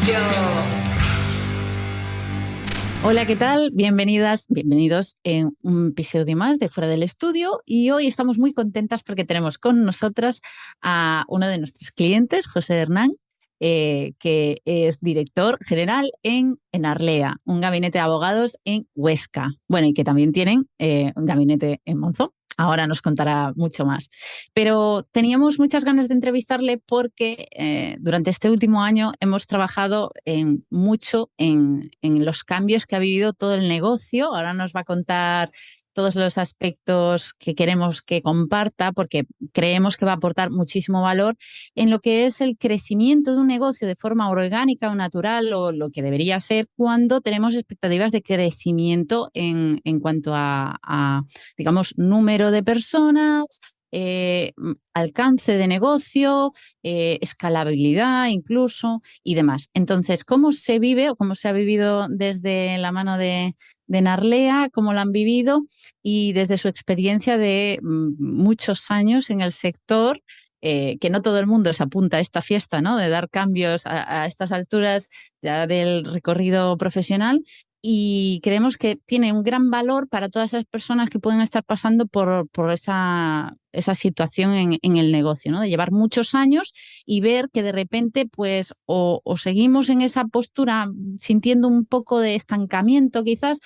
negocio. Hola, ¿qué tal? Bienvenidas, bienvenidos en un episodio más de Fuera del Estudio, y hoy estamos muy contentas porque tenemos con nosotras a uno de nuestros clientes, José Hernán, que es director general en Arlea, un gabinete de abogados en Huesca. Bueno, y que también tienen un gabinete en Monzón. Ahora nos contará mucho más. Pero teníamos muchas ganas de entrevistarle porque durante este último año hemos trabajado mucho en los cambios que ha vivido todo el negocio. Ahora nos va a contar todos los aspectos que queremos que comparta, porque creemos que va a aportar muchísimo valor en lo que es el crecimiento de un negocio de forma orgánica o natural, o lo que debería ser cuando tenemos expectativas de crecimiento en cuanto a, digamos, número de personas, alcance de negocio, escalabilidad incluso y demás. Entonces, ¿cómo se vive o cómo se ha vivido desde la mano de Narlea? ¿Cómo lo han vivido? Y desde su experiencia de muchos años en el sector, que no todo el mundo se apunta a esta fiesta, ¿no? De dar cambios a estas alturas ya del recorrido profesional. Y creemos que tiene un gran valor para todas esas personas que pueden estar pasando por esa situación en el negocio, ¿no? De llevar muchos años y ver que de repente, pues, o seguimos en esa postura sintiendo un poco de estancamiento quizás,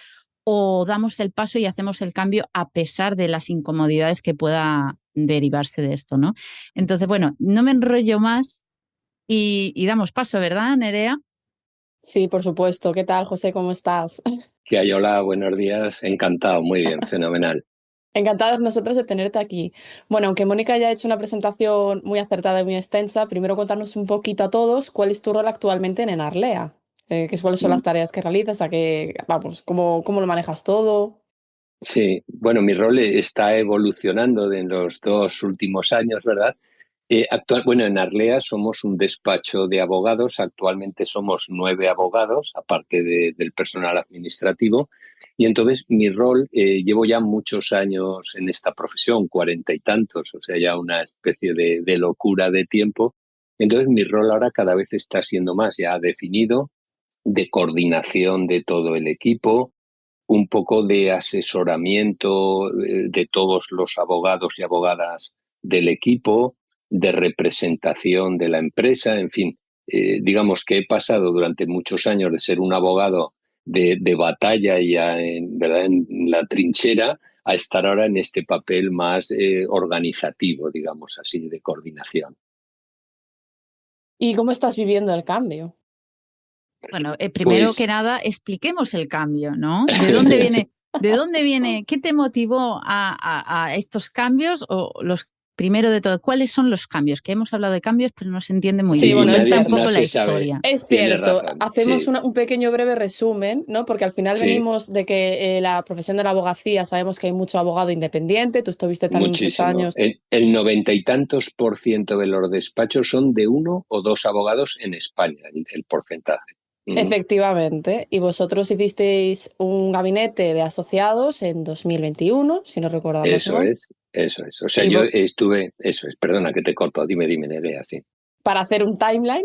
o damos el paso y hacemos el cambio a pesar de las incomodidades que pueda derivarse de esto, ¿no? Entonces, bueno, no me enrollo más y damos paso, ¿verdad, Nerea? Sí, por supuesto. ¿Qué tal, José? ¿Cómo estás? ¿Qué hay? Hola, buenos días. Encantado, muy bien, fenomenal. Encantadas nosotros de tenerte aquí. Bueno, aunque Mónica ya ha hecho una presentación muy acertada y muy extensa, primero contarnos un poquito a todos cuál es tu rol actualmente en Enarlea. Cuáles son las tareas que realizas, vamos, cómo lo manejas todo. Sí, bueno, mi rol está evolucionando en los 2 últimos años, ¿verdad? Bueno, en Arlea somos un despacho de abogados. Actualmente somos 9 abogados, aparte del personal administrativo. Y entonces mi rol, llevo ya muchos años en esta profesión, 40 y tantos, o sea, ya una especie de locura de tiempo. Entonces mi rol ahora cada vez está siendo más ya definido, de coordinación de todo el equipo, un poco de asesoramiento de todos los abogados y abogadas del equipo, de representación de la empresa, en fin. Digamos que he pasado durante muchos años de ser un abogado de batalla ya ¿verdad? En la trinchera, a estar ahora en este papel más organizativo, digamos así, de coordinación. ¿Y cómo estás viviendo el cambio? Bueno, primero que Pues nada, expliquemos el cambio, ¿no? ¿De dónde viene? ¿De dónde viene? ¿Qué te motivó a estos cambios? O primero de todo, ¿cuáles son los cambios? Que hemos hablado de cambios, pero no se entiende muy Sí, bien. y bueno, es Cuenta nadie, un no poco cierto. la se sabe. historia. Es Tienes cierto, razón, hacemos sí, un pequeño breve resumen, ¿no? Porque al final sí. venimos de que la profesión de la abogacía, sabemos que hay mucho abogado independiente, tú estuviste también muchos Muchísimo. años. El 90 y tantos % de los despachos son de 1 o 2 abogados en España, el porcentaje. Efectivamente, y vosotros hicisteis un gabinete de asociados en 2021, si no recordamos Eso mal, es, eso es. O sea, y yo estuve, eso es, perdona que te corto, dime, Nerea, sí. para hacer un timeline.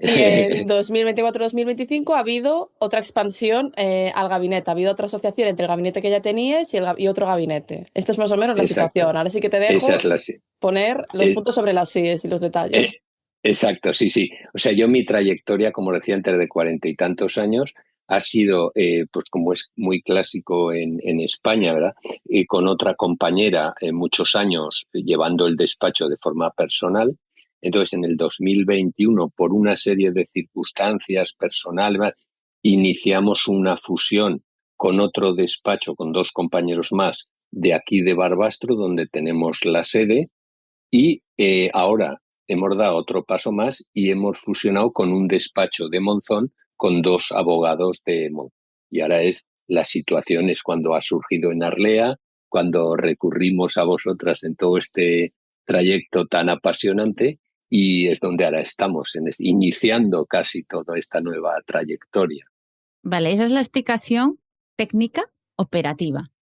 Y en 2024-2025 ha habido otra expansión al gabinete, ha habido otra asociación entre el gabinete que ya teníais y otro gabinete. Esto es más o menos la situación. Exacto. Ahora sí que te Esa dejo es la, poner los es, puntos sobre las íes y los detalles. Eh, exacto, sí, sí. O sea, yo mi trayectoria, como decía antes, de 40 y tantos años, ha sido, pues como es muy clásico en España, ¿verdad? Y con otra compañera, muchos años llevando el despacho de forma personal. Entonces, en el 2021, por una serie de circunstancias personales, ¿verdad? Iniciamos una fusión con otro despacho, con 2 compañeros más, de aquí de Barbastro, donde tenemos la sede. Y ahora hemos dado otro paso más y hemos fusionado con un despacho de Monzón con 2 abogados de Monzón. Y ahora la situación es cuando ha surgido en Arlea, cuando recurrimos a vosotras en todo este trayecto tan apasionante, y es donde ahora estamos, iniciando casi toda esta nueva trayectoria. Vale, esa es la explicación técnica operativa.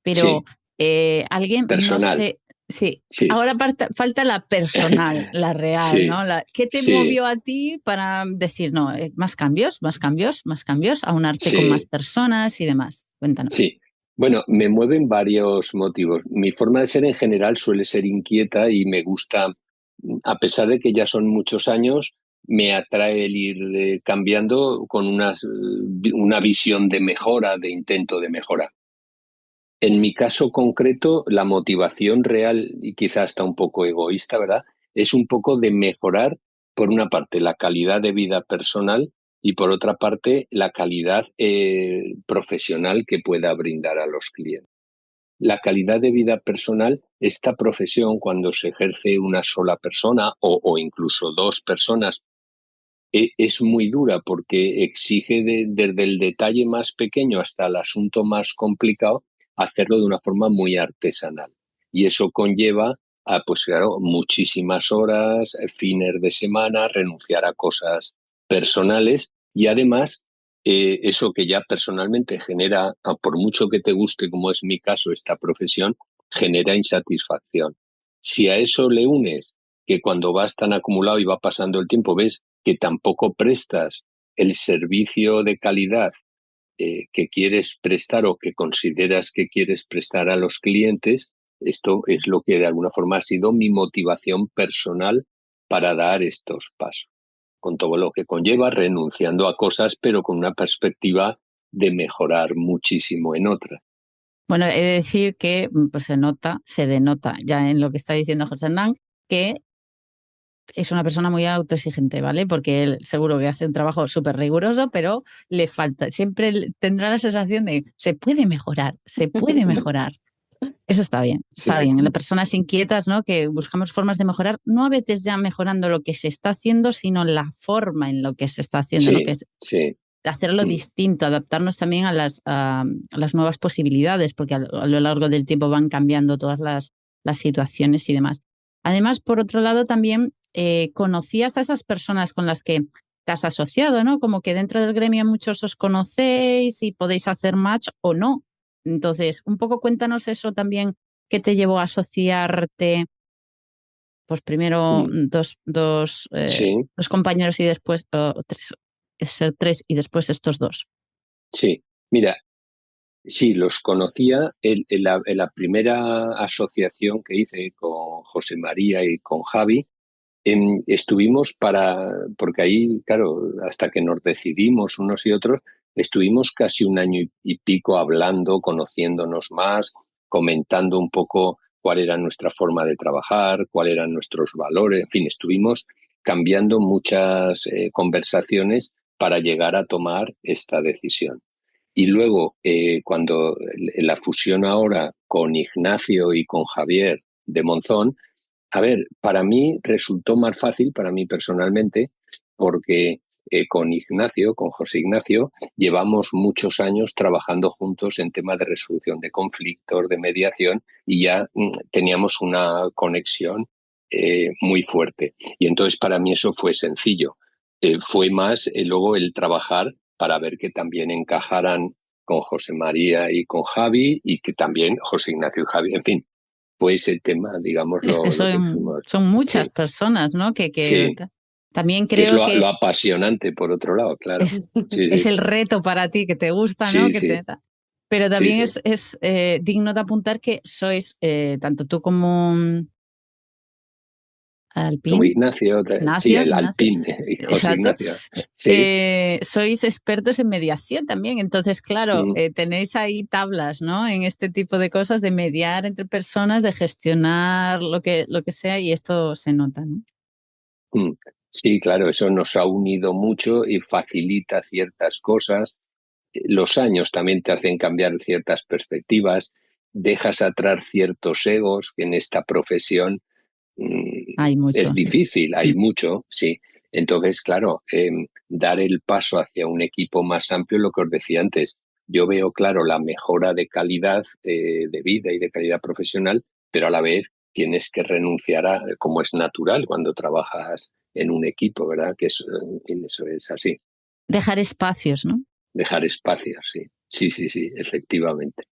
Pero Sí, alguien no personal. sé, Sí, Sí, ahora falta la personal, la real, sí, ¿no? ¿Qué te sí, movió a ti para decir, no, más cambios, más cambios, más cambios, aunarte con más sí, personas y demás? Cuéntanos. sí. Bueno, me mueven varios motivos. Mi forma de ser en general suele ser inquieta y me gusta, a pesar de que ya son muchos años, me atrae el ir cambiando con una visión de mejora, de intento de mejora. En mi caso concreto, la motivación real, y quizás está un poco egoísta, ¿verdad? Es un poco de mejorar, por una parte, la calidad de vida personal y por otra parte, la calidad profesional que pueda brindar a los clientes. La calidad de vida personal, esta profesión, cuando se ejerce una sola persona o incluso dos personas, es muy dura porque exige desde el detalle más pequeño hasta el asunto más complicado hacerlo de una forma muy artesanal. Y eso conlleva a, pues claro, muchísimas horas, fines de semana, renunciar a cosas personales y además eso que ya personalmente genera, por mucho que te guste, como es mi caso, esta profesión, genera insatisfacción. Si a eso le unes que cuando vas tan acumulado y va pasando el tiempo, ves que tampoco prestas el servicio de calidad que quieres prestar o que consideras que quieres prestar a los clientes, esto es lo que de alguna forma ha sido mi motivación personal para dar estos pasos, con todo lo que conlleva, renunciando a cosas, pero con una perspectiva de mejorar muchísimo en otras. Bueno, he de decir que pues se denota ya en lo que está diciendo José Hernán, que es una persona muy autoexigente, ¿vale? Porque él seguro que hace un trabajo súper riguroso, pero le falta, siempre tendrá la sensación de se puede mejorar, se puede mejorar. Eso está Sí, bien. Las personas inquietas, ¿no? Que buscamos formas de mejorar, no a veces ya mejorando lo que se está haciendo, sino la forma en lo que se está haciendo, ¿no? Que sí, es sí. hacerlo Mm. distinto, adaptarnos también a las nuevas posibilidades, porque a lo largo del tiempo van cambiando todas las situaciones y demás. Además, por otro lado, también conocías a esas personas con las que te has asociado, ¿no? Como que dentro del gremio muchos os conocéis y podéis hacer match o no. Entonces, un poco cuéntanos eso también, ¿qué te llevó a asociarte? Pues primero Mm. Sí, dos compañeros y después tres, es ser tres y después estos dos. sí. Mira, sí, los conocía en la primera asociación que hice con José María y con Javi. Estuvimos porque ahí, claro, hasta que nos decidimos unos y otros, estuvimos casi un año y pico hablando, conociéndonos más, comentando un poco cuál era nuestra forma de trabajar, cuáles eran nuestros valores, en fin, estuvimos cambiando muchas conversaciones para llegar a tomar esta decisión. Y luego, cuando la fusión ahora con Ignacio y con Javier de Monzón, a ver, para mí resultó más fácil, para mí personalmente, porque con Ignacio, con José Ignacio, llevamos muchos años trabajando juntos en temas de resolución de conflictos, de mediación, y ya teníamos una conexión muy fuerte. Y entonces para mí eso fue sencillo. Fue más luego el trabajar para ver que también encajaran con José María y con Javi, y que también José Ignacio y Javi, en fin, fue ese tema, digamos, Es que lo que fuimos. son muchas Sí, personas, ¿no? sí, También que es creo que lo apasionante, por otro lado, claro. es, Sí, es sí, el reto para ti, que te gusta, ¿no? sí, sí, Pero sí, también sí. es digno de apuntar que sois, tanto tú como Como Alpín, Ignacio, sí, el Ignacio, Alpín, José exacto, Ignacio. Sí, sois expertos en mediación también. Entonces, claro, mm, tenéis ahí tablas, ¿no? En este tipo de cosas, de mediar entre personas, de gestionar lo que sea, y esto se nota, ¿no? mm. Sí, claro, eso nos ha unido mucho y facilita ciertas cosas. Los años también te hacen cambiar ciertas perspectivas, dejas atrás ciertos egos que en esta profesión Hay es mucho, sí. difícil, hay Mm. mucho, sí. Entonces, claro, dar el paso hacia un equipo más amplio, lo que os decía antes, yo veo, claro, la mejora de calidad de vida y de calidad profesional, pero a la vez tienes que renunciar a, como es natural cuando trabajas en un equipo, ¿verdad? Que en fin, eso es así. Dejar espacios, ¿no? Dejar espacios, sí. Sí, sí, sí, efectivamente.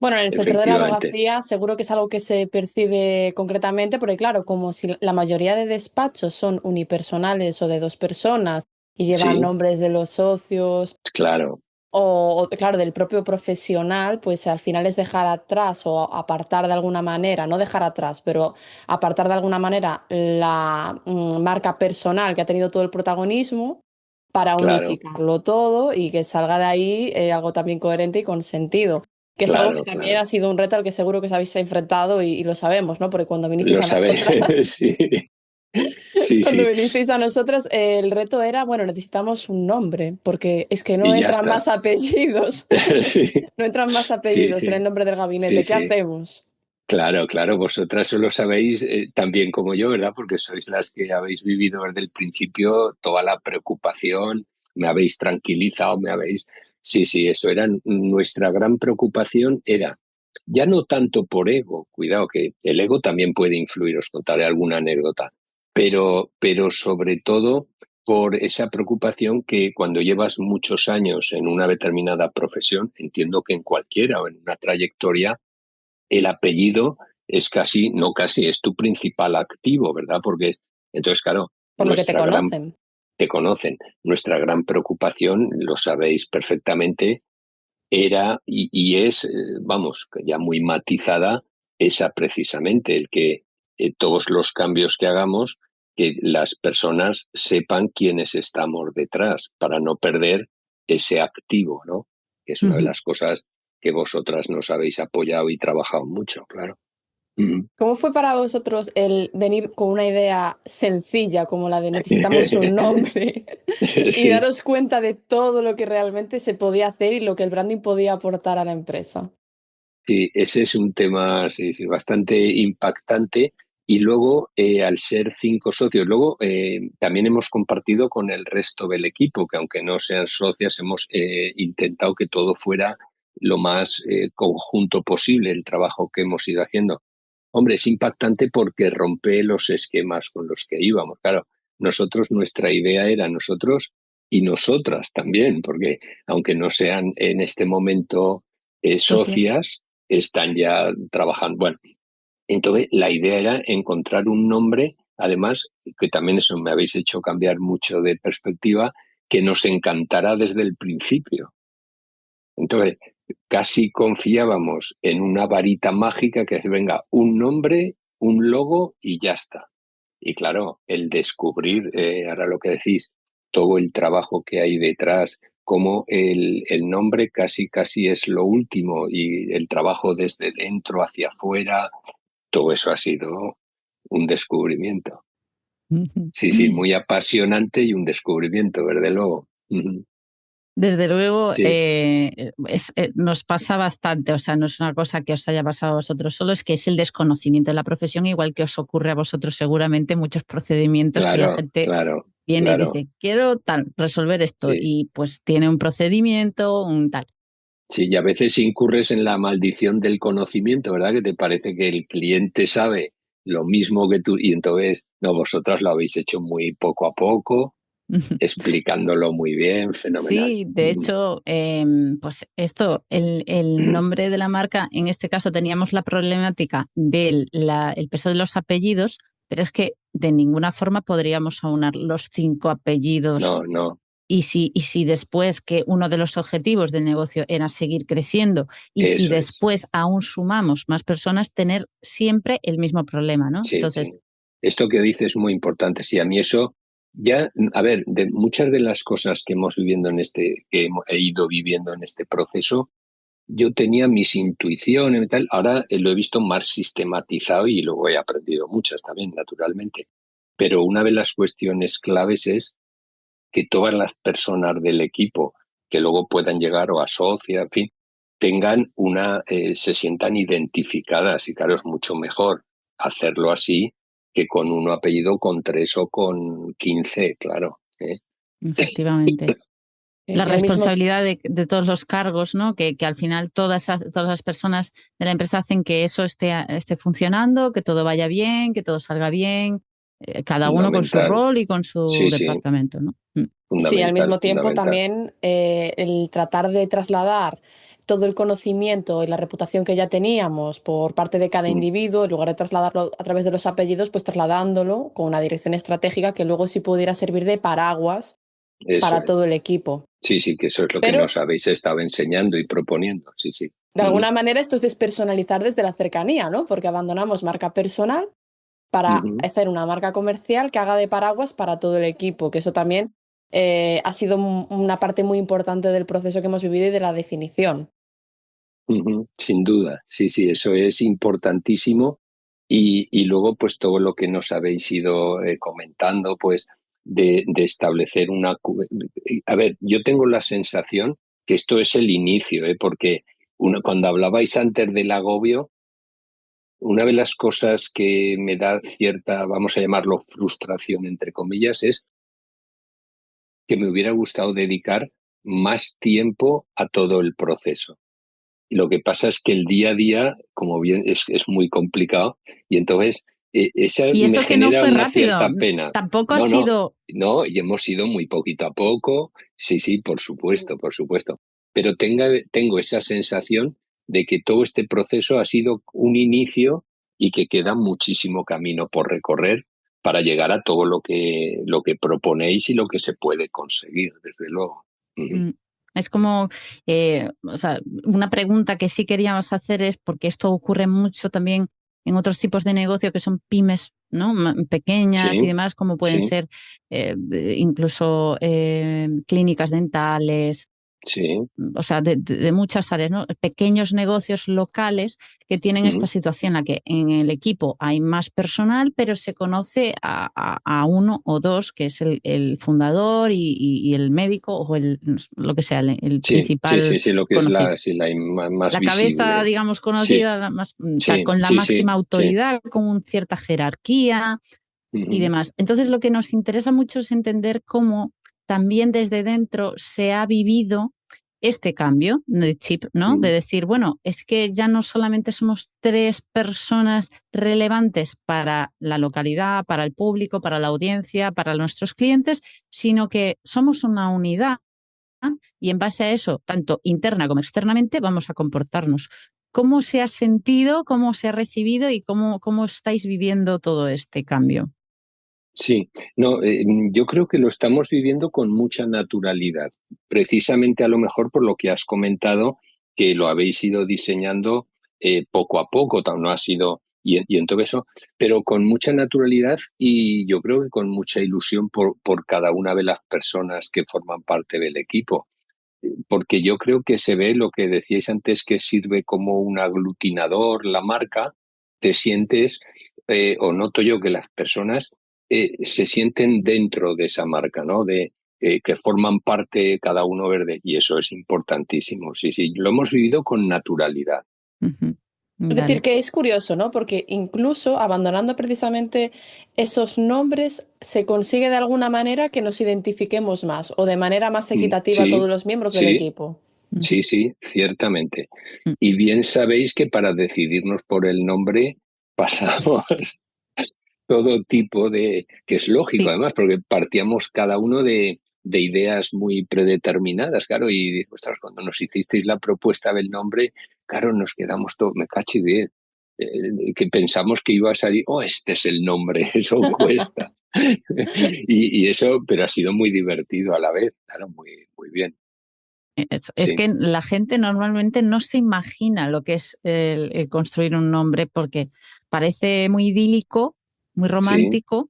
Bueno, en el sector de la efectivamente. abogacía seguro que es algo que se percibe concretamente, porque claro, como si la mayoría de despachos son unipersonales o de dos personas y llevan Sí, nombres de los socios claro, claro, del propio profesional, pues al final es dejar atrás o apartar de alguna manera, no dejar atrás, pero apartar de alguna manera la marca personal que ha tenido todo el protagonismo para claro, unificarlo todo y que salga de ahí algo también coherente y con sentido. Que es algo que claro, también ha claro. sido un reto al que seguro que os habéis enfrentado y lo sabemos, ¿no? Porque cuando vinisteis Lo a sabéis, nosotras, sí, sí, cuando sí. vinisteis a nosotras, el reto era, bueno, necesitamos un nombre, porque es que no Y ya entran más está. apellidos. Sí, No entran más sí, apellidos en el sí, nombre del sí, gabinete. ¿Qué sí. hacemos? Claro, claro, vosotras eso lo sabéis tan bien como yo, ¿verdad? Porque sois las que habéis vivido desde el principio toda la preocupación, me habéis tranquilizado, me habéis... Sí, sí, eso era nuestra gran preocupación, era ya no tanto por ego, cuidado que el ego también puede influir, os contaré alguna anécdota, pero sobre todo por esa preocupación que cuando llevas muchos años en una determinada profesión, entiendo que en cualquiera o en una trayectoria, el apellido es casi, no casi, es tu principal activo, ¿verdad? Porque entonces, claro, Por lo que te nuestra gran, conocen. te conocen, nuestra gran preocupación, lo sabéis perfectamente, era y es, vamos, ya muy matizada, esa precisamente, el que todos los cambios que hagamos, que las personas sepan quiénes estamos detrás, para no perder ese activo, ¿no? Que es una de Ujú. las cosas que vosotras nos habéis apoyado y trabajado mucho, claro. Ujú. ¿Cómo fue para vosotros el venir con una idea sencilla como la de necesitamos un nombre y Sí, daros cuenta de todo lo que realmente se podía hacer y lo que el branding podía aportar a la empresa? sí, ese es un tema sí, sí, bastante impactante. Y luego, al ser 5 socios, luego también hemos compartido con el resto del equipo, que aunque no sean socias, hemos intentado que todo fuera lo más conjunto posible, el trabajo que hemos ido haciendo. Hombre, es impactante porque rompe los esquemas con los que íbamos. Claro, nosotros, nuestra idea era nosotros y nosotras también, porque aunque no sean en este momento Socias. socias, están ya trabajando. Bueno, entonces la idea era encontrar un nombre, además, que también eso me habéis hecho cambiar mucho de perspectiva, que nos encantara desde el principio. Entonces, casi confiábamos en una varita mágica que venga un nombre, un logo y ya está. Y claro, el descubrir, ahora lo que decís, todo el trabajo que hay detrás, cómo el nombre casi casi es lo último y el trabajo desde dentro hacia afuera, todo eso ha sido un descubrimiento. Ujú. Sí, sí, muy apasionante y un descubrimiento, desde luego. Ujú. Desde luego, Sí, nos pasa bastante, o sea, no es una cosa que os haya pasado a vosotros solo, es que es el desconocimiento de la profesión, igual que os ocurre a vosotros seguramente muchos procedimientos que la claro, gente claro, viene y claro. dice, quiero tal, resolver esto, Sí. y pues tiene un procedimiento, un tal. Sí, y a veces incurres en la maldición del conocimiento, ¿verdad? Que te parece que el cliente sabe lo mismo que tú y entonces, no, vosotras lo habéis hecho muy poco a poco, explicándolo muy bien, fenomenal. Sí, de hecho, pues esto, el nombre de la marca, en este caso teníamos la problemática del el peso de los apellidos, pero es que de ninguna forma podríamos aunar los 5 apellidos. No, no, Y si después que uno de los objetivos del negocio era seguir creciendo, y si eso es. después aún sumamos más personas, tener siempre el mismo problema, ¿no? Sí, Entonces, sí. Esto que dices es muy importante. Sí, a mí eso ya, a ver, de muchas de las cosas que hemos viviendo en he ido viviendo en este proceso, yo tenía mis intuiciones y tal, ahora lo he visto más sistematizado y luego he aprendido muchas también, naturalmente. Pero una de las cuestiones claves es que todas las personas del equipo que luego puedan llegar o a socia, en fin, tengan se sientan identificadas y claro, es mucho mejor hacerlo así que con uno apellido, con 3 o con 15, claro. efectivamente, la Y al mismo responsabilidad de todos los cargos, ¿no? Que al final todas las personas de la empresa hacen que eso esté funcionando, que todo vaya bien, que todo salga bien, cada uno con su Fundamental. rol y con su Sí, sí, departamento, ¿no? Sí, al fundamental, mismo tiempo fundamental. también el tratar de trasladar todo el conocimiento y la reputación que ya teníamos por parte de cada individuo, en lugar de trasladarlo a través de los apellidos, pues trasladándolo con una dirección estratégica que luego sí pudiera servir de paraguas Eso para es. todo el equipo. Sí, sí, que eso es lo que Pero nos habéis estado enseñando y proponiendo. Sí, sí. de alguna manera esto es despersonalizar desde la cercanía, ¿no? Porque abandonamos marca personal para Ujú. hacer una marca comercial que haga de paraguas para todo el equipo, que eso también ha sido una parte muy importante del proceso que hemos vivido y de la definición. Ujú, sin duda, sí, sí, eso es importantísimo y luego pues todo lo que nos habéis ido comentando pues de establecer una... A ver, yo tengo la sensación que esto es el inicio, porque cuando hablabais antes del agobio, una de las cosas que me da cierta, vamos a llamarlo frustración entre comillas, es que me hubiera gustado dedicar más tiempo a todo el proceso. Y lo que pasa es que el día a día, como bien, es muy complicado y entonces esa Y me eso que no genera fue una rápido, cierta pena. tampoco ha No, no, sido... no, y hemos ido muy poquito a poco, sí, sí, por supuesto, por supuesto. Pero tengo esa sensación de que todo este proceso ha sido un inicio y que queda muchísimo camino por recorrer para llegar a todo lo que proponéis y lo que se puede conseguir, desde luego. Ujú. Mm, Es como, o sea, una pregunta que sí queríamos hacer es, porque esto ocurre mucho también en otros tipos de negocio que son pymes, ¿no? Pequeñas y Sí, demás, como pueden sí, ser incluso clínicas dentales, sí. o sea, de muchas áreas, ¿no? Pequeños negocios locales que tienen esta Ujú. situación, la que en el equipo hay más personal, pero se conoce a uno o dos, que es el fundador y el médico o lo que sea, el Sí, sí, principal sí, sí, lo que es conocido. sí, la más La cabeza, visible. digamos, Sí, conocida, sí, con la sí, sí, máxima sí. autoridad, con cierta jerarquía y Ujú, demás. Entonces, lo que nos interesa mucho es entender cómo también desde dentro se ha vivido este cambio de chip, ¿no? De ujú. decir, bueno, es que ya no solamente somos tres personas relevantes para la localidad, para el público, para la audiencia, para nuestros clientes, sino que somos una unidad y en base a eso, tanto interna como externamente, vamos a comportarnos. ¿Cómo se ha sentido, cómo se ha recibido y cómo estáis viviendo todo este cambio? Sí, no, yo creo que lo estamos viviendo con mucha naturalidad, precisamente a lo mejor por lo que has comentado, que lo habéis ido diseñando poco a poco, no ha sido, y en todo eso, pero con mucha naturalidad y yo creo que con mucha ilusión por cada una de las personas que forman parte del equipo. Porque yo creo que se ve lo que decíais antes, que sirve como un aglutinador la marca, te sientes, o noto yo que las personas se sienten dentro de esa marca, ¿no? Que forman parte cada uno verde, y eso es importantísimo. Sí, sí, lo hemos vivido con naturalidad. Ujú. Es decir, Vale. que es curioso, ¿no? Porque incluso abandonando precisamente esos nombres, se consigue de alguna manera que nos identifiquemos más o de manera más equitativa a Sí, todos los miembros del sí, equipo. Mm, sí, sí, ciertamente. mm. Y bien sabéis que para decidirnos por el nombre pasamos todo tipo que es lógico Sí, además, porque partíamos cada uno de ideas muy predeterminadas, claro, y ostras, cuando nos hicisteis la propuesta del nombre, claro, nos quedamos todos, me cachi de, que pensamos que iba a salir, oh, este es el nombre, eso cuesta. Y eso, pero ha sido muy divertido a la vez, claro, muy, muy bien, es sí. que la gente normalmente no se imagina lo que es el construir un nombre porque parece muy idílico, muy Sí, romántico,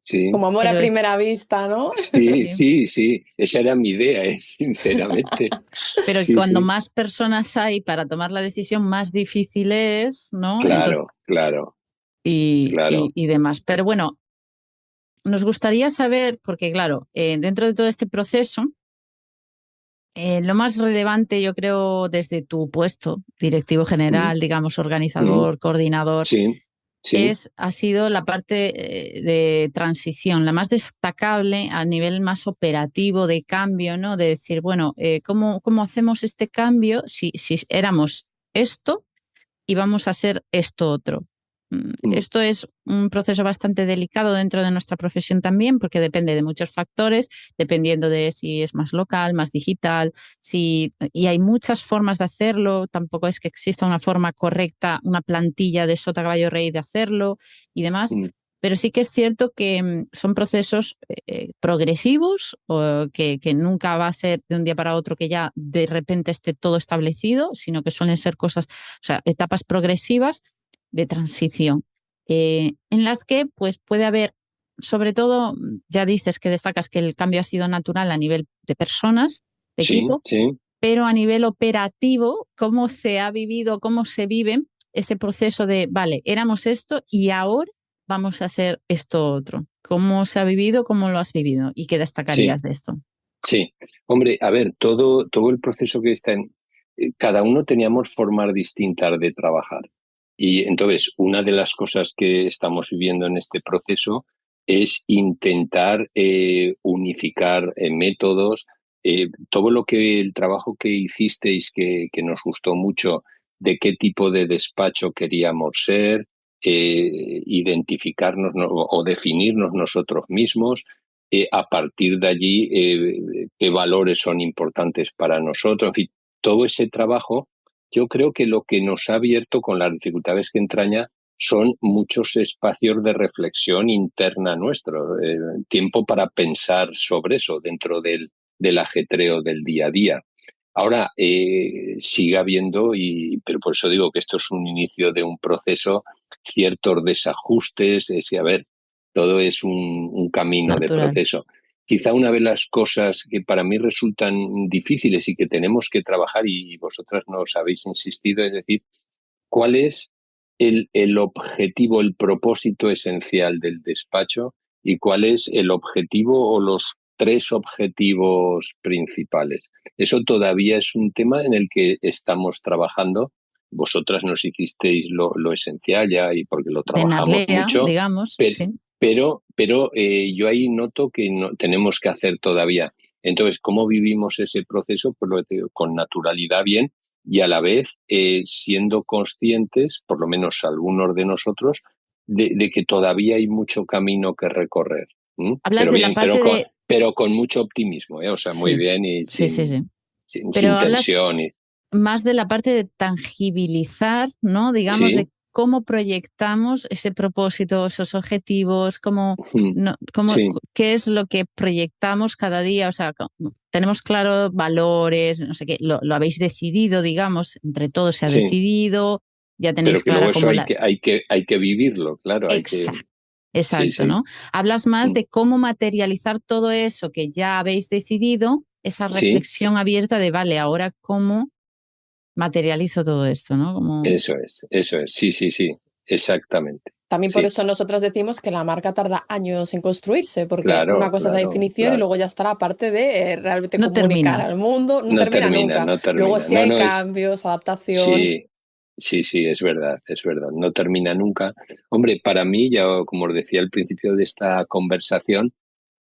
sí, Como amor a pero es... primera vista, ¿no? sí, Sí. sí, sí, esa era mi idea, sinceramente. Pero Sí, cuando sí, más personas hay para tomar la decisión, más difícil es, ¿no? Entonces, claro, claro, claro. y demás. Pero bueno, nos gustaría saber, porque claro, dentro de todo este proceso, lo más relevante, yo creo, desde tu puesto, directivo Mm, general, digamos, mm, organizador, coordinador, sí, sí, ha sido la parte de transición, la más destacable a nivel más operativo de cambio, ¿no? De decir, bueno, ¿cómo hacemos este cambio si éramos esto y vamos a ser esto otro? Esto es un proceso bastante delicado dentro de nuestra profesión también, porque depende de muchos factores, dependiendo de si es más local, más digital, y hay muchas formas de hacerlo, tampoco es que exista una forma correcta, una plantilla de sota caballo rey de hacerlo y demás. Pero sí que es cierto que son procesos progresivos, que nunca va a ser de un día para otro que ya de repente esté todo establecido, sino que suelen ser cosas, o sea, etapas progresivas de transición, en las que pues, puede haber, sobre todo, ya dices que destacas que el cambio ha sido natural a nivel de personas, de equipo, pero a nivel operativo, cómo se ha vivido, cómo se vive ese proceso de, vale, éramos esto y ahora vamos a hacer esto otro. ¿Cómo se ha vivido? ¿Cómo lo has vivido? ¿Y qué destacarías de esto? Sí, hombre, a ver, todo el proceso que está en... Cada uno teníamos formas distintas de trabajar. Y entonces, una de las cosas que estamos viviendo en este proceso es intentar unificar métodos. Todo el trabajo que hicisteis, que nos gustó mucho, de qué tipo de despacho queríamos ser, identificarnos o definirnos nosotros mismos. A partir de allí, qué valores son importantes para nosotros. En fin, todo ese trabajo, yo creo que lo que nos ha abierto con las dificultades que entraña son muchos espacios de reflexión interna nuestro, tiempo para pensar sobre eso dentro del ajetreo del día a día. Ahora, sigue habiendo, pero por eso digo que esto es un inicio de un proceso, ciertos desajustes, a ver, todo es un camino natural de proceso. Quizá una de las cosas que para mí resultan difíciles y que tenemos que trabajar, y vosotras nos habéis insistido, es decir, ¿cuál es el objetivo, el propósito esencial del despacho y cuál es el objetivo o los 3 objetivos principales? Eso todavía es un tema en el que estamos trabajando. Vosotras nos hicisteis lo esencial ya y porque lo de trabajamos Narlea, mucho, digamos, pero, sí. pero yo ahí noto que no, tenemos que hacer todavía. Entonces, ¿cómo vivimos ese proceso? Pues lo que te digo, con naturalidad bien y a la vez siendo conscientes, por lo menos algunos de nosotros, de que todavía hay mucho camino que recorrer. Hablas Pero de la bien, parte de... pero con mucho optimismo, o sea, muy Sí, bien y sí, sí, sí. Pero sin hablas tensión. más de la parte de tangibilizar, ¿no? Digamos, de Sí, cómo proyectamos ese propósito, esos objetivos, sí, qué es lo que proyectamos cada día. O sea, tenemos claro valores, no sé qué, lo habéis decidido, digamos, entre todos se ha sí. decidido, ya Pero tenéis que clara luego eso como la... hay que vivirlo, claro, hay que... Exacto, Sí, exacto, sí. ¿no? Hablas más de cómo materializar todo eso que ya habéis decidido, esa Sí, reflexión abierta de, vale, ahora cómo materializo todo esto, ¿no? Como... eso es, sí, sí, sí, exactamente. También por Sí, eso nosotras decimos que la marca tarda años en construirse, porque una claro, cosa es la claro, definición y claro. luego ya está la parte de realmente No comunicar termina. al mundo. No No termina termina, nunca. no Luego termina. sí No, hay no es... cambios, adaptación. Sí, sí, sí, es verdad, es verdad. No termina nunca. Hombre, para mí, ya como os decía al principio de esta conversación,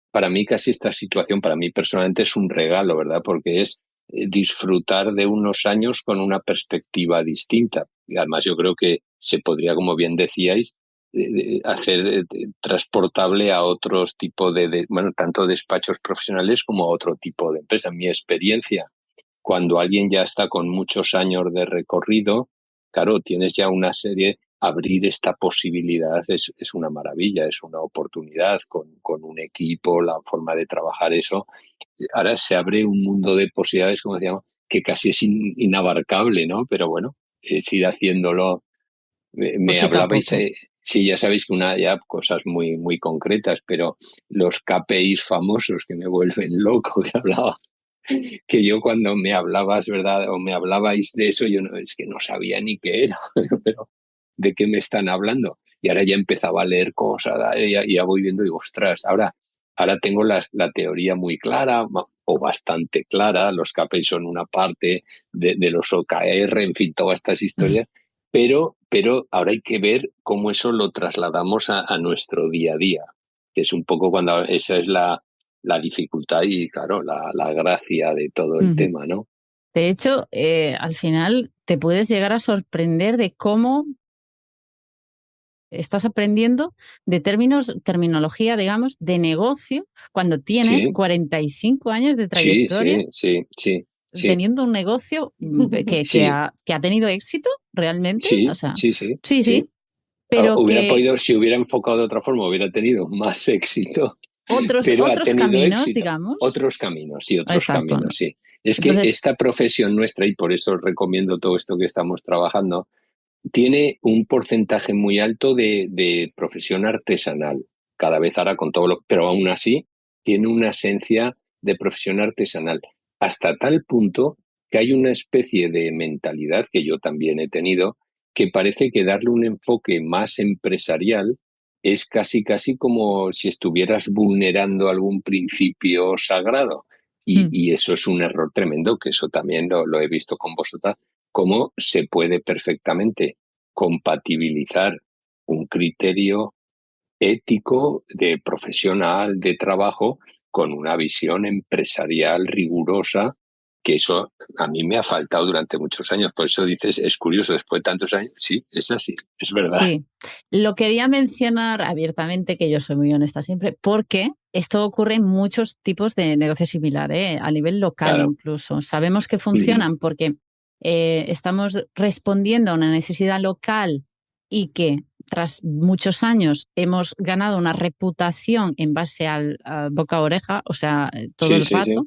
para mí casi esta situación, para mí personalmente es un regalo, ¿verdad? Porque es disfrutar de unos años con una perspectiva distinta. Y además yo creo que se podría, como bien decíais, hacer transportable a otros tipos bueno, tanto despachos profesionales como a otro tipo de empresas. Mi experiencia, cuando alguien ya está con muchos años de recorrido, claro, tienes ya una serie, abrir esta posibilidad es una maravilla, es una oportunidad con un equipo, la forma de trabajar eso. Ahora se abre un mundo de posibilidades, como decíamos, que casi es inabarcable, ¿no? Pero bueno, es ir haciéndolo. Me Poquito a hablabais, poco. sí, ya sabéis que ya cosas muy, muy concretas, pero los KPIs famosos que me vuelven loco, que hablaba que yo cuando me hablabas, ¿verdad? O me hablabais de eso, yo no, es que no sabía ni qué era, pero ¿de qué me están hablando? Y ahora ya empezaba a leer cosas, ya voy viendo y digo, ostras, ahora tengo la teoría muy clara o bastante clara, los KPIs son una parte de los OKR, en fin, todas estas historias, pero ahora hay que ver cómo eso lo trasladamos a nuestro día a día, que es un poco cuando esa es la dificultad y, claro, la gracia de todo el Ujú. tema, ¿no? De hecho, al final te puedes llegar a sorprender de cómo estás aprendiendo de terminología, digamos, de negocio cuando tienes Sí, 45 años de sí, trayectoria sí, sí, sí, sí, teniendo un negocio sí, que ha tenido éxito realmente. O sí, sea, sí, sí, sí, sí. sí, pero Hubiera que podido, si hubiera enfocado de otra forma, hubiera tenido más éxito, pero ha otros tenido caminos, éxito. digamos. Otros caminos, sí, otros Exacto, caminos, ¿no? sí. Es que Entonces, esta profesión nuestra, y por eso recomiendo todo esto que estamos trabajando, tiene un porcentaje muy alto de profesión artesanal, cada vez ahora con todo lo, pero aún así tiene una esencia de profesión artesanal, hasta tal punto que hay una especie de mentalidad que yo también he tenido, que parece que darle un enfoque más empresarial es casi casi como si estuvieras vulnerando algún principio sagrado. Y eso es un error tremendo, que eso también lo he visto con vosotras, cómo se puede perfectamente compatibilizar un criterio ético, de profesional, de trabajo, con una visión empresarial rigurosa, que eso a mí me ha faltado durante muchos años. Por eso dices, es curioso, después de tantos años, sí, es así, es verdad. sí, lo quería mencionar abiertamente, que yo soy muy honesta siempre, porque esto ocurre en muchos tipos de negocios similares, a nivel local Claro. incluso. Sabemos que Ujú. funcionan porque estamos respondiendo a una necesidad local y que tras muchos años hemos ganado una reputación en base al boca a oreja, o sea, todo Sí, el sí, sí, rato.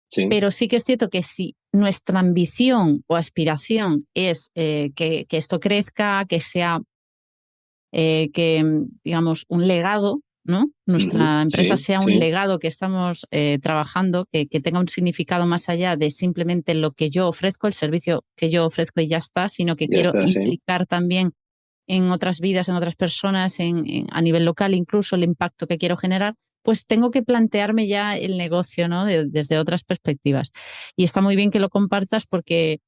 sí. Pero sí que es cierto que si nuestra ambición o aspiración es que esto crezca, que sea digamos, un legado, ¿no? Ujú. Nuestra empresa Sí, sea un sí, legado que estamos trabajando, que tenga un significado más allá de simplemente lo que yo ofrezco, el servicio que yo ofrezco y ya está, sino que ya quiero está, sí. implicar también en otras vidas, en otras personas, a nivel local, incluso el impacto que quiero generar, pues tengo que plantearme ya el negocio, ¿no? Desde otras perspectivas. Y está muy bien que lo compartas porque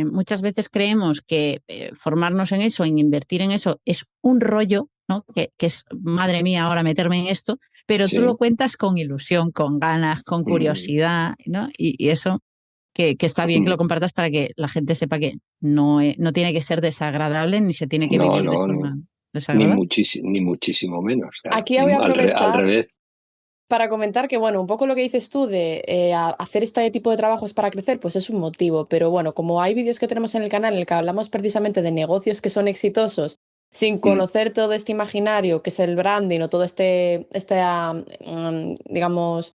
muchas veces creemos que formarnos en eso, en invertir en eso, es un rollo, ¿no? Que es, madre mía, ahora meterme en esto, pero tú lo Sí. cuentas con ilusión, con ganas, con Mm, curiosidad, ¿no? Y eso que está bien que mm. lo compartas para que la gente sepa que no tiene que ser desagradable ni se tiene que No, vivir de no, forma ni, desagradable. ni muchísimo menos. Claro. Aquí voy a Al aprovechar revés. para comentar que, bueno, un poco lo que dices tú de hacer este tipo de trabajos para crecer, pues es un motivo, pero bueno, como hay vídeos que tenemos en el canal en el que hablamos precisamente de negocios que son exitosos, sin Mm, conocer todo este imaginario que es el branding o todo digamos,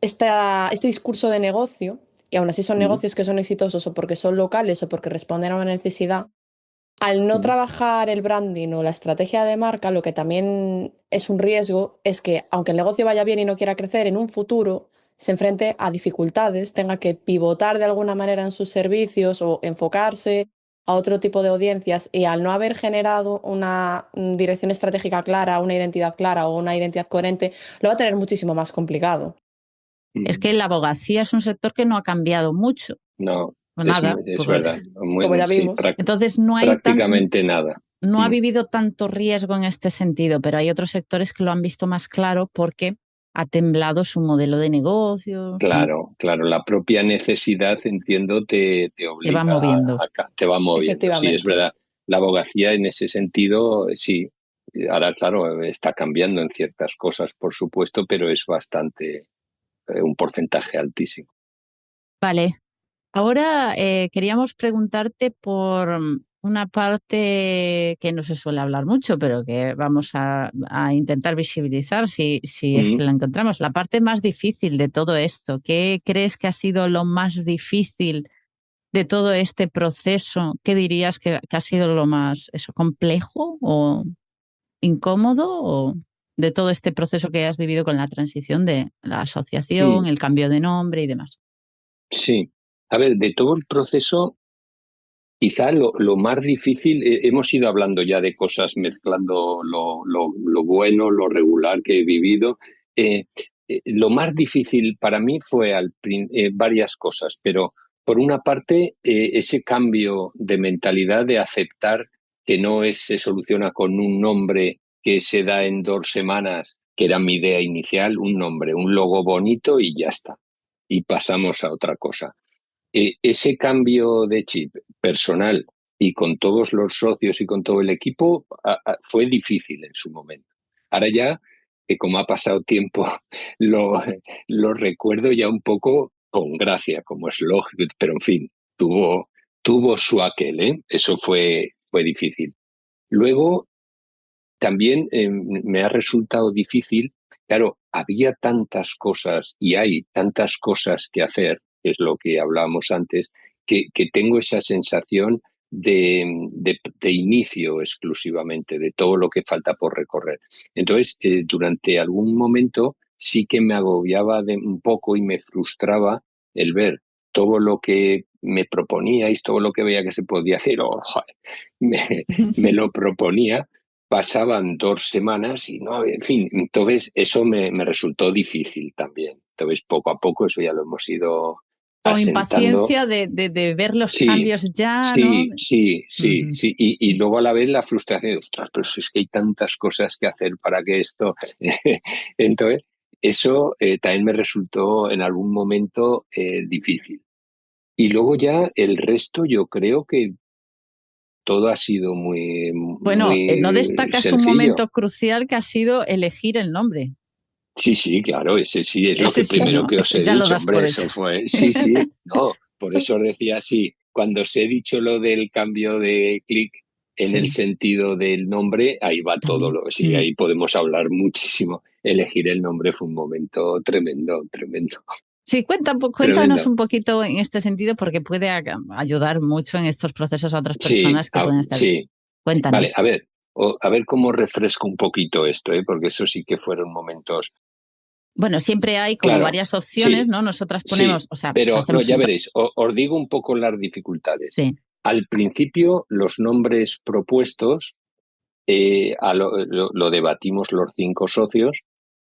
este discurso de negocio, y aún así son mm, negocios que son exitosos o porque son locales o porque responden a una necesidad. Al no mm. trabajar el branding o la estrategia de marca, lo que también es un riesgo es que, aunque el negocio vaya bien y no quiera crecer, en un futuro se enfrente a dificultades, tenga que pivotar de alguna manera en sus servicios o enfocarse a otro tipo de audiencias y al no haber generado una dirección estratégica clara, una identidad clara o una identidad coherente, lo va a tener muchísimo más complicado. Es Mm. que la abogacía es un sector que no ha cambiado mucho, No, o nada, es verdad. Como ya Sí, vimos. entonces prácticamente nada. no ha Mm. vivido tanto riesgo en este sentido, pero hay otros sectores que lo han visto más claro porque ha temblado su modelo de negocios, ¿no? Claro, claro, la propia necesidad, entiendo, te Se va obliga moviendo. te va moviendo. Sí, es Efectivamente. verdad. La abogacía en ese sentido, sí. Ahora, claro, está cambiando en ciertas cosas, por supuesto, pero es bastante, un porcentaje altísimo. Vale, ahora queríamos preguntarte por una parte que no se suele hablar mucho, pero que vamos a intentar visibilizar si es que Mm. la encontramos. La parte más difícil de todo esto, ¿qué crees que ha sido lo más difícil de todo este proceso? ¿Qué dirías que ha sido lo más complejo o incómodo o de todo este proceso que has vivido con la transición de la asociación, Mm. el cambio de nombre y demás? Sí. A ver, de todo el proceso, quizá lo más difícil, hemos ido hablando ya de cosas mezclando lo bueno, lo regular que he vivido. Eh, lo más difícil para mí fue varias cosas, pero por una parte, ese cambio de mentalidad de aceptar que se soluciona con un nombre que se da en 2 semanas, que era mi idea inicial, un nombre, un logo bonito y ya está. Y pasamos a otra cosa. Ese cambio de chip personal, y con todos los socios y con todo el equipo fue difícil en su momento. Ahora ya, como ha pasado tiempo, lo, lo recuerdo ya un poco con gracia, como es lógico, pero en fin, tuvo su aquel, ¿eh? Eso fue difícil. Luego, también me ha resultado difícil, claro, había tantas cosas y hay tantas cosas que hacer, que es lo que hablábamos antes, que tengo esa sensación de inicio exclusivamente, de todo lo que falta por recorrer. Entonces, durante algún momento sí que me agobiaba un poco y me frustraba el ver todo lo que me proponíais, todo lo que veía que se podía hacer, joder, me lo proponía. Pasaban 2 semanas y no, en fin, entonces eso me resultó difícil también. Entonces, poco a poco, eso ya lo hemos ido Con asentando. impaciencia de ver los Sí, cambios ya, ¿no? sí. Ujú. Y luego a la vez la frustración de, ostras, pero si es que hay tantas cosas que hacer para que esto. Entonces, eso también me resultó en algún momento difícil. Y luego ya el resto, yo creo que todo ha sido muy, Bueno, no muy destacas un sencillo. momento crucial que ha sido elegir el nombre. Sí, claro, ese sí, es lo Ese que sí, primero ¿no? que os he Ya lo dicho, das hombre, por hecho. eso fue, sí, no, por eso os decía sí, cuando os he dicho lo del cambio de clic en el Sí, sentido del nombre, ahí va todo, también. sí, ahí podemos hablar muchísimo. Elegir el nombre fue un momento tremendo, Sí, cuéntanos tremendo. un poquito en este sentido porque puede ayudar mucho en estos procesos a otras Sí, personas que pueden estar. sí, vale, Cuéntanos. a ver cómo refresco un poquito esto, porque eso sí que fueron momentos, Bueno, siempre hay como claro, varias opciones, sí. ¿no? Nosotras Sí, ponemos, o sea, pero no, hacemos ya un... veréis, os digo un poco las dificultades. Sí. Al principio, los nombres propuestos lo debatimos los 5 socios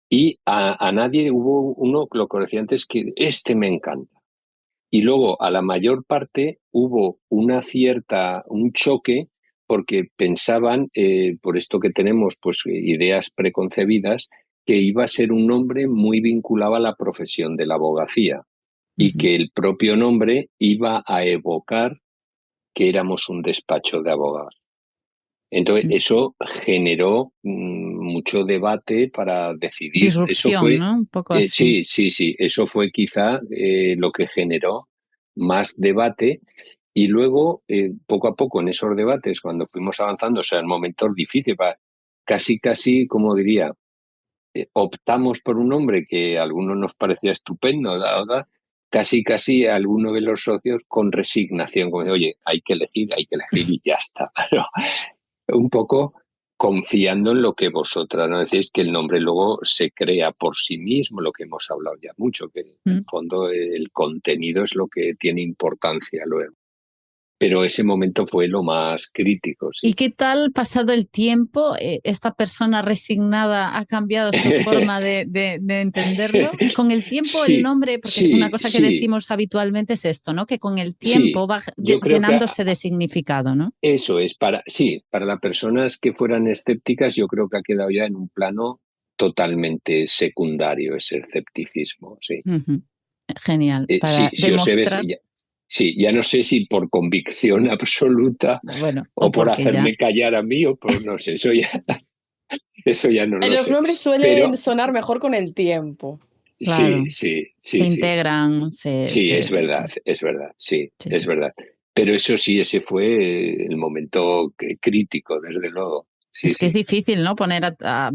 y a nadie hubo uno, lo que decía antes, que este me encanta. Y luego a la mayor parte hubo un choque porque pensaban, por esto que tenemos, pues ideas preconcebidas, que iba a ser un nombre muy vinculado a la profesión de la abogacía y Ujú. que el propio nombre iba a evocar que éramos un despacho de abogados. Entonces, eso generó mucho debate para decidir. Eso Disrupción, fue, ¿no? Un poco así. sí, eso fue quizá lo que generó más debate. Y luego, poco a poco, en esos debates, cuando fuimos avanzando, o sea, en momentos difíciles, casi, como diría, optamos por un nombre que a algunos nos parecía estupendo, casi a alguno de los socios con resignación, como de, oye, hay que elegir y ya está. Pero un poco confiando en lo que vosotras no decís, que el nombre luego se crea por sí mismo, lo que hemos hablado ya mucho, que en el fondo el contenido es lo que tiene importancia luego. Pero ese momento fue lo más crítico, ¿Y sí. qué tal, pasado el tiempo, esta persona resignada ha cambiado su forma de entenderlo? Con el tiempo el Sí, nombre, porque una sí, cosa que sí, decimos habitualmente es esto, ¿no? Que con el sí. tiempo va Yo creo que llenándose de significado, ¿no? eso es para las personas que fueran escépticas, yo creo que ha quedado ya en un plano totalmente secundario ese escepticismo, sí. Ujú. Genial, Sí, para si os ves, demostrar, sí, ya no sé si por convicción absoluta bueno, o o por porque ya hacerme callar a mí o por no sé, eso ya no lo Los sé. nombres suelen Pero sonar mejor con el tiempo. claro, se sí. integran, Sí, es verdad, sí, sí, es sí. verdad. Pero eso sí, ese fue el momento crítico, desde luego. Sí, Es que es sí. difícil, ¿no? Poner a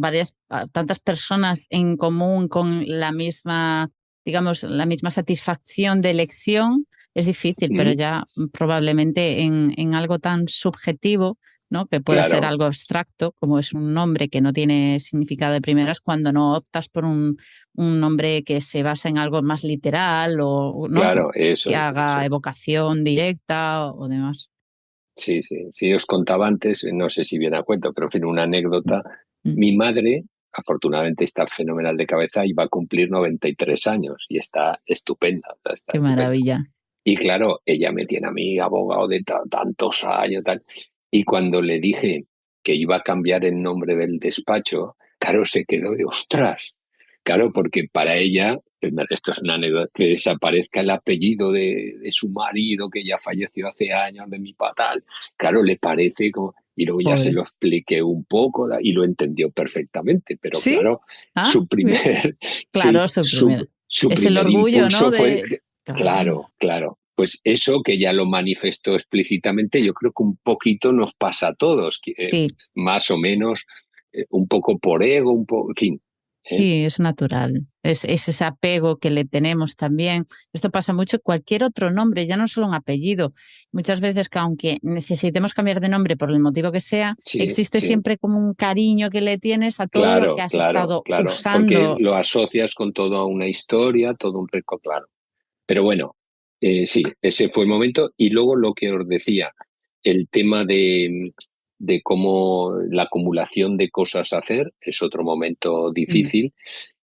tantas personas en común con la misma, digamos, la misma satisfacción de elección. Es difícil, pero Mm, ya probablemente en algo tan subjetivo, ¿no? Que puede ser claro, algo abstracto, como es un nombre que no tiene significado de primeras, cuando no optas por un nombre que se basa en algo más literal o, ¿no? claro, eso Que es, eso haga es. evocación directa o demás. Sí, os contaba antes, no sé si viene a cuento, pero en fin, una anécdota. Mm. Mi madre, afortunadamente, está fenomenal de cabeza y va a cumplir 93 años y está estupenda, o sea, está Qué estupenda. maravilla. Y claro, ella me tiene a mí abogado de tantos años, tal. Y cuando le dije que iba a cambiar el nombre del despacho, claro, se quedó de ostras. Claro, porque para ella Esto es una anécdota, que desaparezca el apellido de su marido, que ya falleció hace años, de mi patal. Claro, le parece como... Y luego ya se Pobre. lo expliqué un poco y lo entendió perfectamente, pero ¿Sí? claro, Ah, su bien. primer, Claro, su primera. su Es el primer orgullo, ¿no? impulso fue, Claro. claro, pues eso que ya lo manifestó explícitamente, yo creo que un poquito nos pasa a todos, Sí, más o menos, un poco por ego, un poco, en fin. sí, es natural. Es ese apego que le tenemos también. Esto pasa mucho en cualquier otro nombre, ya no solo un apellido. Muchas veces que aunque necesitemos cambiar de nombre por el motivo que sea, Sí, existe sí. siempre como un cariño que le tienes a todo lo que Claro, has claro, estado claro, porque usando. lo asocias con toda una historia, todo un récord, claro. Pero bueno, sí, ese fue el momento. Y luego lo que os decía, el tema de cómo la acumulación de cosas a hacer es otro momento Mm, difícil.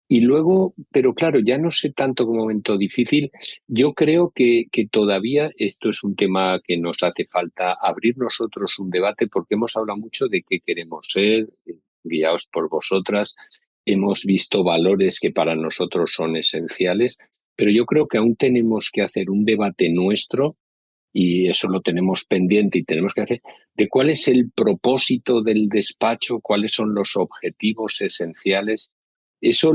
Y luego, pero claro, ya no sé tanto como momento difícil. Yo creo que todavía esto es un tema que nos hace falta abrir nosotros un debate porque hemos hablado mucho de qué queremos ser, guiados por vosotras. Hemos visto valores que para nosotros son esenciales, pero yo creo que aún tenemos que hacer un debate nuestro y eso lo tenemos pendiente y tenemos que hacer de cuál es el propósito del despacho, cuáles son los objetivos esenciales. Eso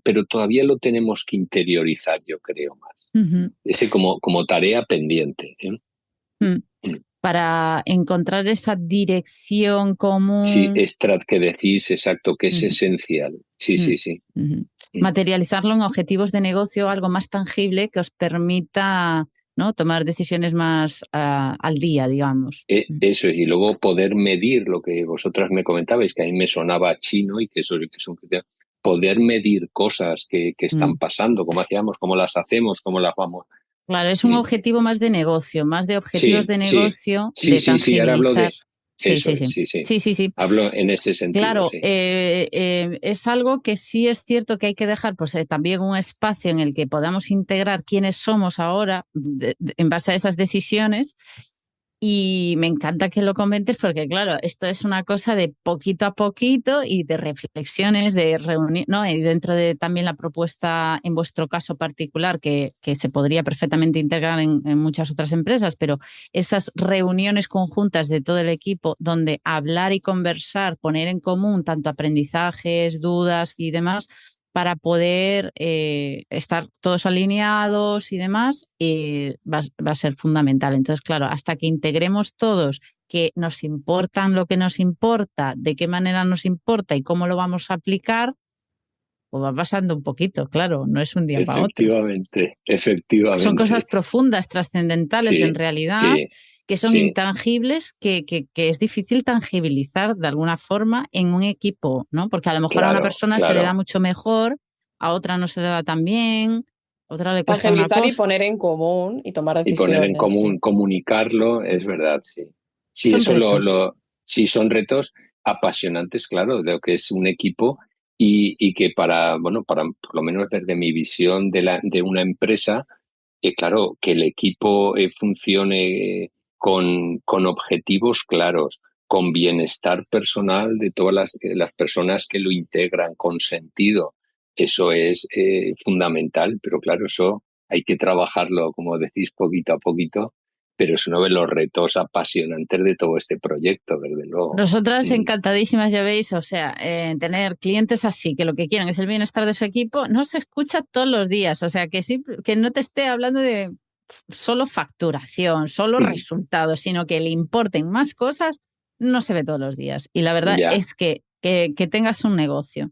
pero todavía lo tenemos que interiorizar, yo creo más. ujú, Ese como tarea pendiente. mm. Para encontrar esa dirección Sí, común. Estrat, que decís exacto, que es Ujú, esencial. Sí, mm, sí, sí. ujú. Mm. Materializarlo en objetivos de negocio, algo más tangible que os permita, ¿no?, tomar decisiones más al día, digamos. Eso es, y luego poder medir lo que vosotras me comentabais, que a mí me sonaba chino y que eso es un criterio. Poder medir cosas que están Mm. pasando, cómo hacíamos, cómo las hacemos, cómo las vamos. Claro, es un Mm. objetivo más de negocio, más de objetivos Sí, de sí, negocio, sí, de sí, sí, ahora hablo tangibilizar. de Sí, eso, sí, sí. sí, sí. Sí, sí, sí. Hablo en ese sentido, Claro, sí. es algo que sí es cierto que hay que dejar pues, también un espacio en el que podamos integrar quiénes somos ahora en base a esas decisiones. Y me encanta que lo comentes porque, claro, esto es una cosa de poquito a poquito y de reflexiones, de reunir, ¿no? Y dentro de también la propuesta, en vuestro caso particular, que se podría perfectamente integrar en muchas otras empresas, pero esas reuniones conjuntas de todo el equipo donde hablar y conversar, poner en común tanto aprendizajes, dudas y demás, para poder estar todos alineados y demás, va a ser fundamental. Entonces, claro, hasta que integremos todos que nos importan lo que nos importa, de qué manera nos importa y cómo lo vamos a aplicar, pues va pasando un poquito, claro, no es un día para otro. Efectivamente, Son cosas efectivamente. profundas, trascendentales en Sí, realidad, sí, que son sí, intangibles, que es difícil tangibilizar de alguna forma en un equipo, ¿no? Porque a lo mejor a una claro, persona se le da claro. mucho mejor, a otra no se le da tan bien, a otra le cuesta una Tangibilizar y cosa. poner en común y tomar Y poner en decisiones, común, sí. comunicarlo, es verdad, sí. Sí, Son eso retos. sí son retos apasionantes, claro, de lo que es un equipo y que bueno, para por lo menos desde mi visión de una empresa, claro, que el equipo funcione con objetivos claros, con bienestar personal de todas las personas que lo integran, con sentido. Eso es fundamental, pero claro, eso hay que trabajarlo, como decís, poquito a poquito, pero es uno de los retos apasionantes de todo este proyecto, desde luego. Nosotras Mm. encantadísimas, ya veis, o sea, tener clientes así, que lo que quieren es el bienestar de su equipo, no se escucha todos los días, o sea, que no te esté hablando de solo facturación, solo Mm. resultados, sino que le importen más cosas, no se ve todos los días. Y la verdad Ya. es que tengas un negocio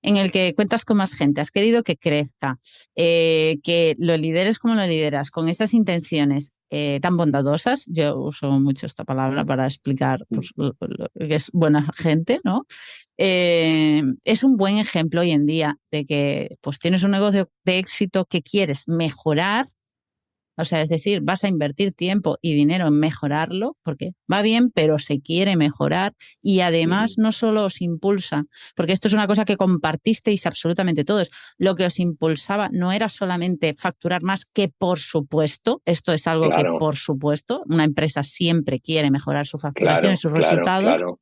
en el que cuentas con más gente, has querido que crezca, que lo lideres como lo lideras, con esas intenciones tan bondadosas, yo uso mucho esta palabra para explicar pues, lo que es buena gente, ¿no? Es un buen ejemplo hoy en día de que pues, tienes un negocio de éxito que quieres mejorar. O sea, es decir, vas a invertir tiempo y dinero en mejorarlo porque va bien, pero se quiere mejorar y además Mm. no solo os impulsa, porque esto es una cosa que compartisteis absolutamente todos. Lo que os impulsaba no era solamente facturar más, que por supuesto, esto es algo que Claro, por supuesto, una empresa siempre quiere mejorar su facturación y claro, sus claro, resultados, claro.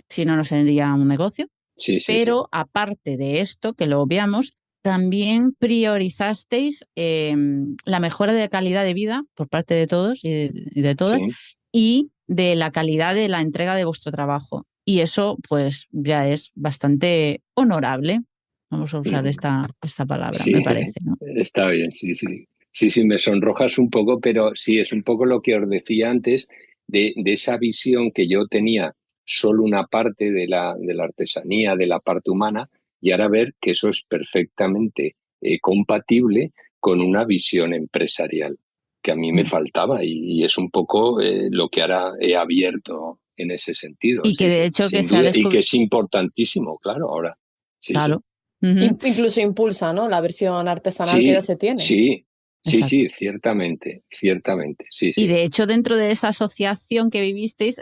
si no, no sería un negocio. Sí, sí, sí. Pero aparte de esto, que lo obviamos, también priorizasteis la mejora de la calidad de vida por parte de todos y de todas, Sí. y de la calidad de la entrega de vuestro trabajo. Y eso, pues, ya es bastante honorable. Vamos a usar esta palabra, Sí, me parece, ¿no? está bien, sí, sí. Sí, sí, me sonrojas un poco, pero sí, es un poco lo que os decía antes de esa visión que yo tenía solo una parte de la artesanía, de la parte humana, y ahora ver que eso es perfectamente compatible con una visión empresarial que a mí me Mm. faltaba y es un poco lo que ahora he abierto en ese sentido, Y que sí, de sí, hecho que sin se ha duda, y que descubierto, es importantísimo, claro, ahora, sí, sí. claro. Ujú. Incluso impulsa, ¿no? La versión artesanal que ya Sí, se tiene. sí, sí, Exacto. sí, ciertamente, ciertamente, sí, Y sí. de hecho, dentro de esa asociación que vivisteis,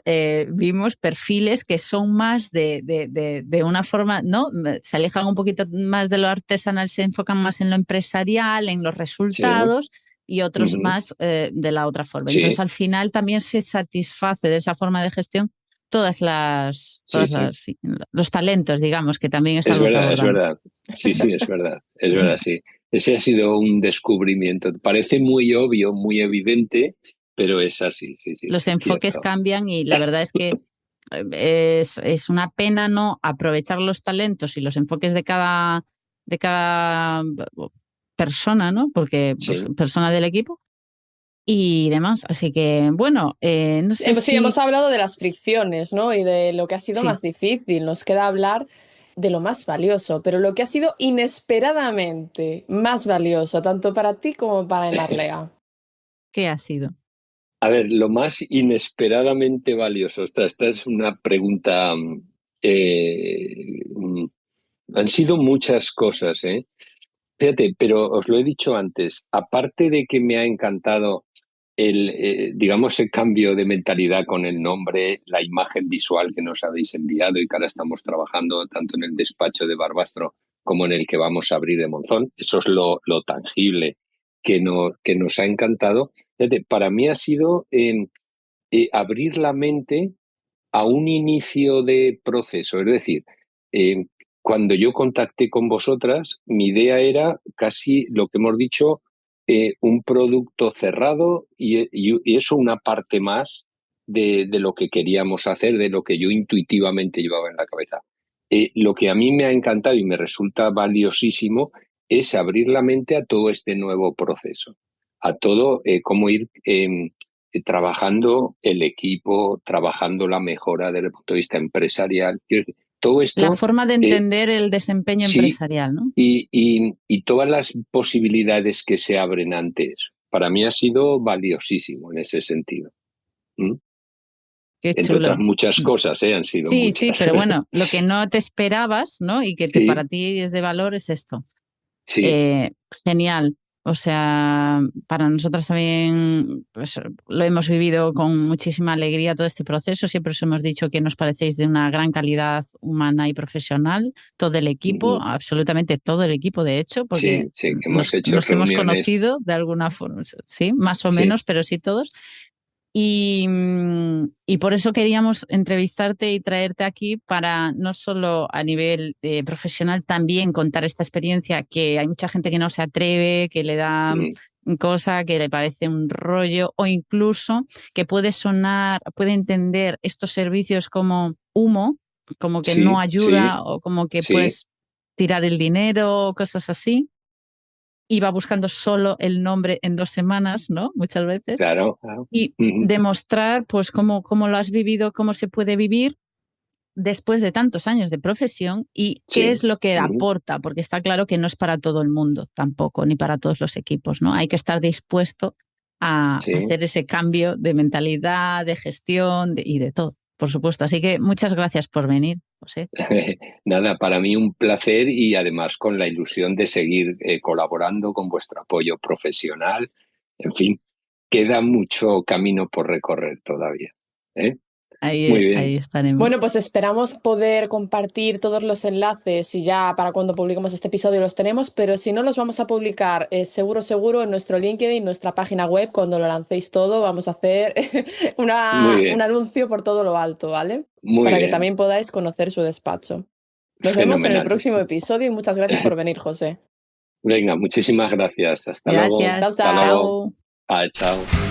vimos perfiles que son más de una forma, ¿no? Se alejan un poquito más de lo artesanal, se enfocan más en lo empresarial, en los Sí, resultados, y otros ujú, más de la otra forma. Entonces, sí, al final también se satisface de esa forma de gestión sí, sí. sí, los talentos, digamos, que también es Es algo que verdad, es abordamos. verdad. Sí, sí, es verdad, sí. Ese ha sido un descubrimiento. Parece muy obvio, muy evidente, pero es así, sí, sí, Los enfoques cierto. cambian y la verdad es que es una pena no aprovechar los talentos y los enfoques de cada persona, ¿no? Porque pues, Sí. persona del equipo y demás. Así que, bueno, no sé Sí, hemos si... hablado de las fricciones, ¿no? Y de lo que ha sido Sí, más difícil. Nos queda hablar de lo más valioso, pero lo que ha sido inesperadamente más valioso, tanto para ti como para Enarlea. ¿qué ha sido? A ver, lo más inesperadamente valioso. Esta es una pregunta. eh, mm, Han sido muchas cosas, ¿eh? Fíjate, pero os lo he dicho antes, aparte de que me ha encantado digamos, el cambio de mentalidad con el nombre, la imagen visual que nos habéis enviado y que ahora estamos trabajando tanto en el despacho de Barbastro como en el que vamos a abrir de Monzón, eso es lo tangible que nos ha encantado. Fíjate, para mí ha sido abrir la mente a un inicio de proceso. Es decir, eh, cuando yo contacté con vosotras, mi idea era casi lo que hemos dicho, un producto cerrado y eso una parte más de lo que queríamos hacer, de lo que yo intuitivamente llevaba en la cabeza. Lo que a mí me ha encantado y me resulta valiosísimo es abrir la mente a todo este nuevo proceso, a todo cómo ir trabajando el equipo, trabajando la mejora desde el punto de vista empresarial. Quiero decir, todo La esto, forma de eh, entender el desempeño sí, empresarial, ¿no? y todas las posibilidades que se abren ante eso. Para mí ha sido valiosísimo en ese sentido. ¿Mm? Qué Entre otras chulo. muchas Mm. cosas, han sido Sí, sí, muchas. pero bueno, lo que no te esperabas, ¿no? Y que para Sí, ti es de valor es esto. sí. Eh, Genial. O sea, para nosotras también pues, lo hemos vivido con muchísima alegría todo este proceso. Siempre os hemos dicho que nos parecéis de una gran calidad humana y profesional. Todo el equipo, Ujú. absolutamente todo el equipo, de hecho, porque Sí, sí, que hemos hecho nos hemos reuniones. conocido de alguna forma, sí, más o Sí, menos, pero sí todos. Y por eso queríamos entrevistarte y traerte aquí para no solo a nivel profesional, también contar esta experiencia que hay mucha gente que no se atreve, que le da mm, cosa, que le parece un rollo o incluso que puede sonar, puede entender estos servicios como humo, como que no sí, sí, ayuda o como que sí, puedes tirar el dinero o cosas así. Iba buscando solo el nombre en 2 semanas, ¿no? Muchas veces claro, claro. y Ujú. demostrar pues cómo lo has vivido, cómo se puede vivir después de tantos años de profesión y qué Sí. es lo que Ujú. aporta, porque está claro que no es para todo el mundo tampoco, ni para todos los equipos, ¿no? Hay que estar dispuesto a Sí. hacer ese cambio de mentalidad, de gestión y de todo, por supuesto. Así que muchas gracias por venir, José. Nada, para mí un placer y además con la ilusión de seguir colaborando con vuestro apoyo profesional. En fin, queda mucho camino por recorrer todavía. ¿Eh? Muy Ahí bien, estaremos. Bueno, pues esperamos poder compartir todos los enlaces y ya para cuando publiquemos este episodio los tenemos, pero si no los vamos a publicar seguro en nuestro LinkedIn, nuestra página web, cuando lo lancéis todo, vamos a hacer muy un bien, anuncio por todo lo alto, ¿vale? muy Para que bien. también podáis conocer su despacho. Nos vemos en el Fenomenal. próximo episodio y muchas gracias por venir, José. Venga, muchísimas gracias. Hasta luego. Gracias. Chao, chao. Chao. Chao.